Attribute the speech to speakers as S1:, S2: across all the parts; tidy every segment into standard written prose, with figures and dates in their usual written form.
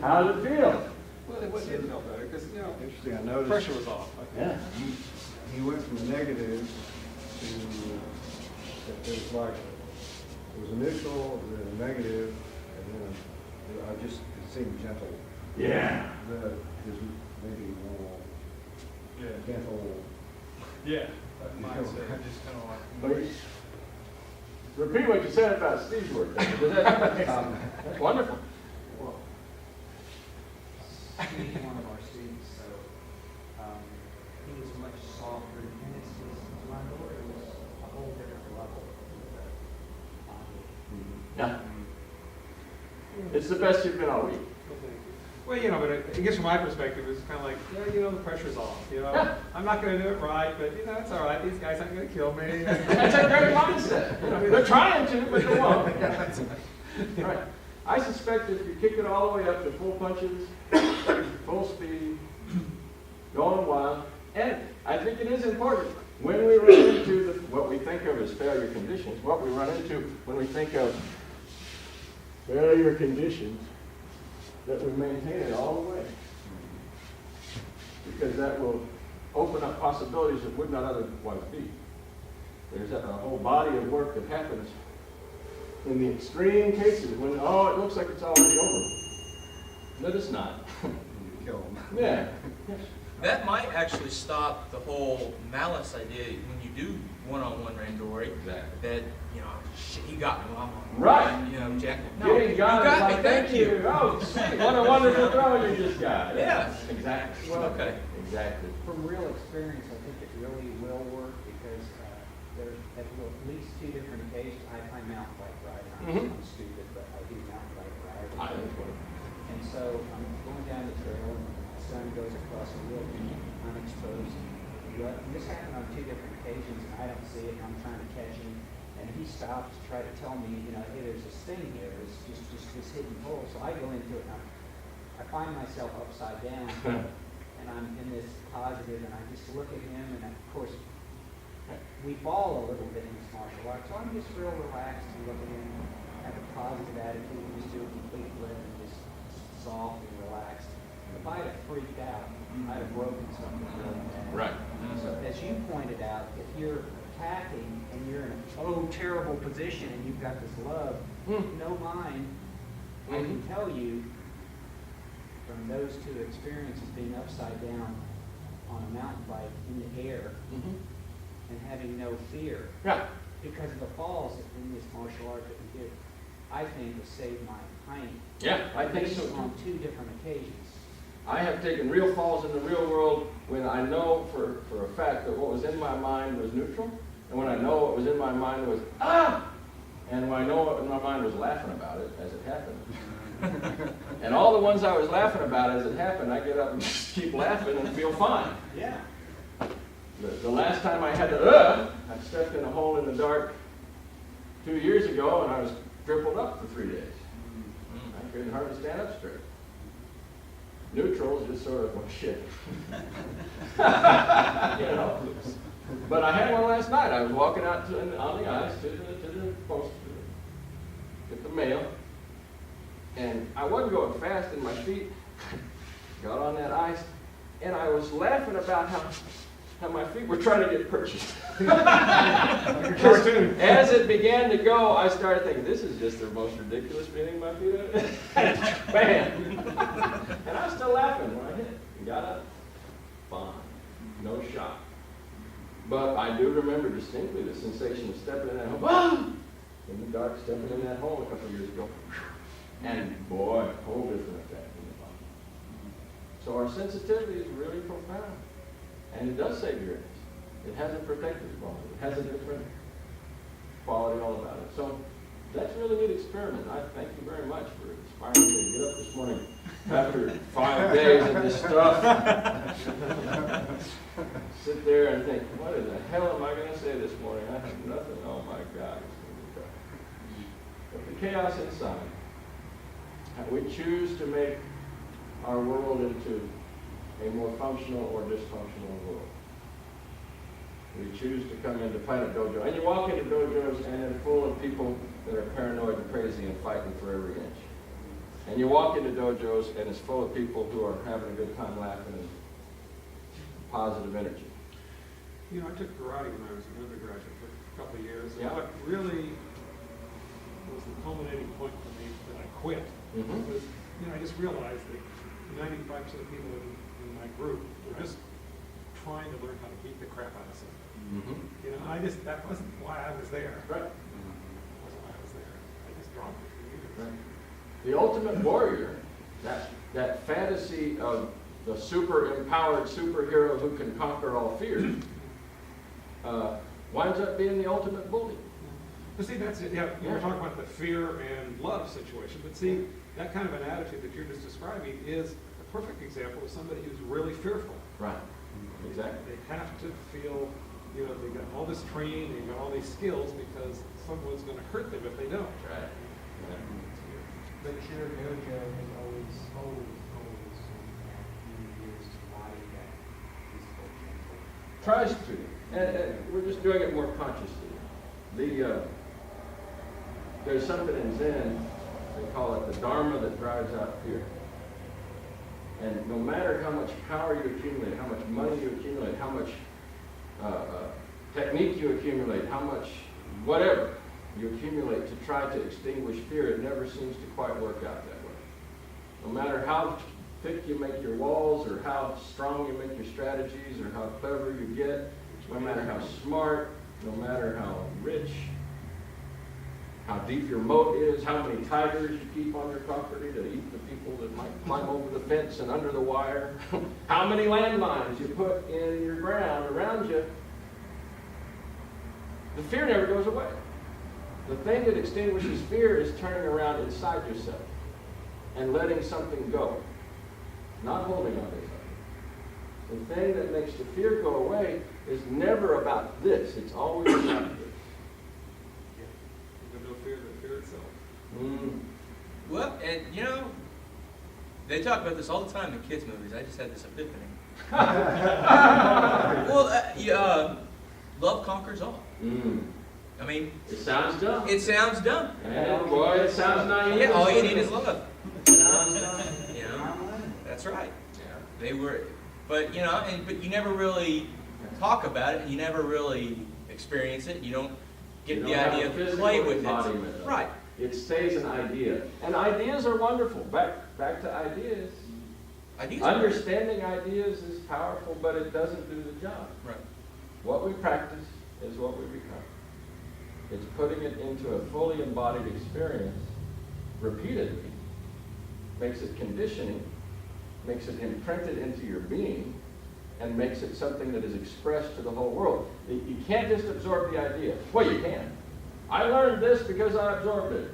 S1: How did it feel?
S2: Well, it did feel better because, you know,
S3: Interesting, I noticed.
S2: pressure was off.
S1: Yeah.
S3: He went from negative to, there's like, it was a neutral, then a negative, and then I just, it seemed gentle.
S1: Yeah.
S3: His maybe more gentle.
S2: Yeah.
S3: Mindset.
S2: Just kind of like.
S1: Please. Repeat what you said about Steve's work. That's wonderful.
S4: He's one of our students, so he was much softer, and his Randori was a whole different level.
S1: Yeah. It's the best you've been all week.
S2: Well, you know, but I guess from my perspective, it's kind of like, yeah, you know, the pressure's off. You know, I'm not going to do it right, but you know, it's all right. These guys aren't going to kill me.
S1: That's a great mindset. You know, they're trying to, but they won't. Right. I suspect if you kick it all the way up to full punches, full speed, going wild, and I think it is important when we run into what we think of as failure conditions, what we run into when we think of failure conditions, that we maintain it all the way. Because that will open up possibilities that would not otherwise be. There's a whole body of work that happens in the extreme cases when, it looks like it's already over. But it's not.
S3: You kill him.
S1: Yeah.
S5: That might actually stop the whole malice idea when you do one-on-one Randori.
S1: Exactly.
S5: That, you know, shit, he got me. Well, I'm
S1: Right.
S5: You know, Jack. No,
S1: Getting
S5: you
S1: God
S5: got
S1: is
S5: me.
S1: like,
S5: Thank you.
S1: Oh, sweet. What a wonderful throw you just got.
S5: Yeah.
S1: Exactly.
S4: Well,
S5: Okay.
S1: Exactly.
S4: From real experience, I think it really will work because there's at least two different occasions. I mountain bike ride.
S1: Mhm.
S4: I'm stupid, but I do mountain bike ride.
S1: I think
S4: And so I'm going down the trail, and the sun goes across a real deep, unexposed rut. And this happened on two different occasions, and I don't see it, and I'm trying to catch him. And he stops to try to tell me, you know, hey, there's this thing here, it's just this hidden hole. So I go into it, and I find myself upside down, and I'm in this positive, and I just look at him, and of course, we fall a little bit in this martial arts. So I'm just real relaxed and look at him, have a positive attitude, and just do a complete flip and just soft and relaxed. If I'd have freaked out, I'd have broken something really bad.
S1: Right.
S4: So as you pointed out, if you're attacking and you're in a terrible position and you've got this love, no mind, I can tell you from those two experiences, being upside down on a mountain bike in the air and having no fear,
S1: Yeah.
S4: because of the falls in this martial art that we did, I think has saved my hiney.
S1: Yeah, I think so
S4: On
S1: too.
S4: two different occasions.
S1: I have taken real falls in the real world when I know for a fact that what was in my mind was neutral, and when I know what was in my mind was, and when I know what in my mind was laughing about it as it happened. And all the ones I was laughing about as it happened, I get up and just keep laughing and feel fine.
S4: Yeah.
S1: The last time I had to, I stepped in a hole in the dark 2 years ago, and I was crippled up for 3 days. I couldn't hardly stand up straight. Neutral is just sort of, well, shit. You know? But I had one last night. I was walking out on the ice to the post to get the mail, and I wasn't going fast, and my feet got on that ice, and I was laughing about how my feet were trying to get purchased. As it began to go, I started thinking, this is just the most ridiculous feeling my feet are. Bam! And I was still laughing when I hit it. And got up. Fine. No shock. But I do remember distinctly the sensation of stepping in that hole. In the dark, stepping in that hole a couple of years ago. And boy, a whole different effect in the body. So our sensitivity is really profound. And it does save your innocence. It has a protective quality. It has a different quality all about it. So that's a really neat experiment. I thank you very much for inspiring me to get up this morning after 5 days of this stuff. Sit there and think, what in the hell am I going to say this morning? I have nothing. Oh my God. But the chaos inside, and we choose to make our world into a more functional or dysfunctional world. We choose to come into Planet Dojo. And you walk into dojos and they're full of people that are paranoid and crazy and fighting for every inch. And you walk into dojos and it's full of people who are having a good time laughing and positive energy.
S2: You know, I took karate when I was an undergraduate for a couple of years. And
S1: Yeah.
S2: what really was the culminating point for me that I quit
S1: Mhm.
S2: was, you know, I just realized that 95% of people in my group were just trying to learn how to beat the crap out of something.
S1: Mhm.
S2: You know, that wasn't why I was there.
S1: Right.
S2: That wasn't why I was there. I just dropped it for years.
S1: Right. The ultimate warrior, that fantasy of the super empowered superhero who can conquer all fears, winds up being the ultimate bully.
S2: But see, that's it. Yeah, you were
S1: Yeah.
S2: talking about the fear and love situation. But see, that kind of an attitude that you're just describing is a perfect example of somebody who's really fearful.
S1: Right. Exactly.
S2: They have to feel, you know, they got all this training, they got all these skills because someone's going to hurt them if they don't.
S1: Right.
S4: But your dojo has always used embody that peaceful, gentle.
S1: Tries to, and we're just doing it more consciously. There's something in Zen, they call it the Dharma that drives out fear. And no matter how much power you accumulate, how much money you accumulate, how much technique you accumulate, how much whatever you accumulate to try to extinguish fear, it never seems to quite work out that way. No matter how thick you make your walls, or how strong you make your strategies, or how clever you get, no matter how smart, no matter how rich, how deep your moat is, how many tigers you keep on your property to eat the people that might climb over the fence and under the wire, how many landmines you put in your ground around you, the fear never goes away. The thing that extinguishes fear is turning around inside yourself and letting something go, not holding on to something. The thing that makes the fear go away is never about this. It's always about this.
S2: Even no fear than fear itself.
S1: Mm.
S5: Well, and you know, they talk about this all the time in kids' movies. I just had this epiphany. Well, love conquers all.
S1: Mm.
S5: I mean,
S1: It sounds dumb.
S5: it sounds dumb.
S1: Yeah, boy, it sounds naive.
S5: Yeah, all you need is love.
S1: Sounds dumb.
S5: You know, that's right.
S1: Yeah.
S5: They were, but you know, but you never really talk about it. You never really experience it. You don't get
S1: You
S5: the
S1: don't have
S5: idea
S1: a
S5: of
S1: physical
S5: play with
S1: embodiment
S5: it.
S1: of
S5: Right.
S1: It stays an idea. And ideas are wonderful. Back to ideas.
S5: Ideas are-
S1: Understanding ideas is powerful, but it doesn't do the job.
S5: Right.
S1: What we practice is what we become. It's putting it into a fully embodied experience repeatedly, makes it conditioning, makes it imprinted into your being, and makes it something that is expressed to the whole world. You can't just absorb the idea. Well, you can. I learned this because I absorbed it.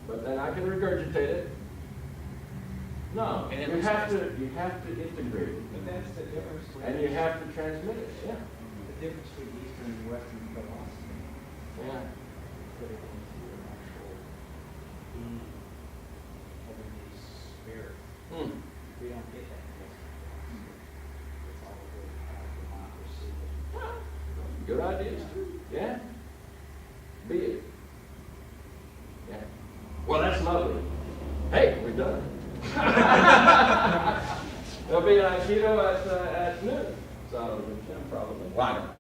S1: But then I can regurgitate it. No,
S5: And it
S1: you
S5: looks
S1: have
S5: nice.
S1: to integrate it.
S4: But that's the difference with.
S1: And you have to transmit it, yeah.
S4: The difference between Eastern and Western philosophy.
S1: Yeah.
S4: Put it into your actual being, heavenly spirit.
S1: Hmm.
S4: We don't get that in Western philosophy. It's all about democracy.
S1: Good ideas too. Yeah. Be it. Yeah. Well, that's lovely. Hey, we're done. There'll be an Aikido at noon. So, probably. Wow.